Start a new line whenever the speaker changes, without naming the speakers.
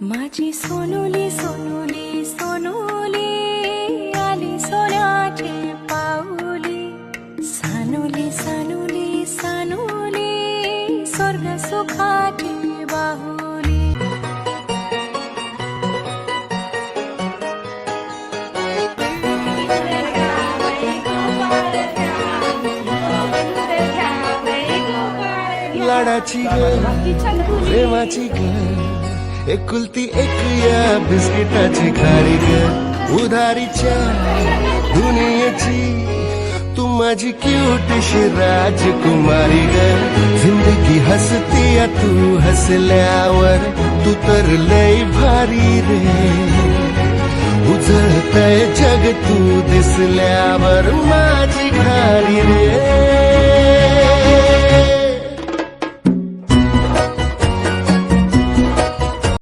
माझी सोनुली सोनुली सोनुली आली सोन्याची पाऊली सानुली सानुली सानुली स्वर्ग सुखाची बाहुली
लाडाची ग प्रेमाची ग एकुलती एक या बिस्किटाची खारी ग उधारीच्या दुनियेची तू माझी क्यूटशी राजकुमारी ग जिंदगी हसती या तू हसल्यावर तू तर लय भारी रे उजळतय जग तू दिसल्यावर माझी खारी रे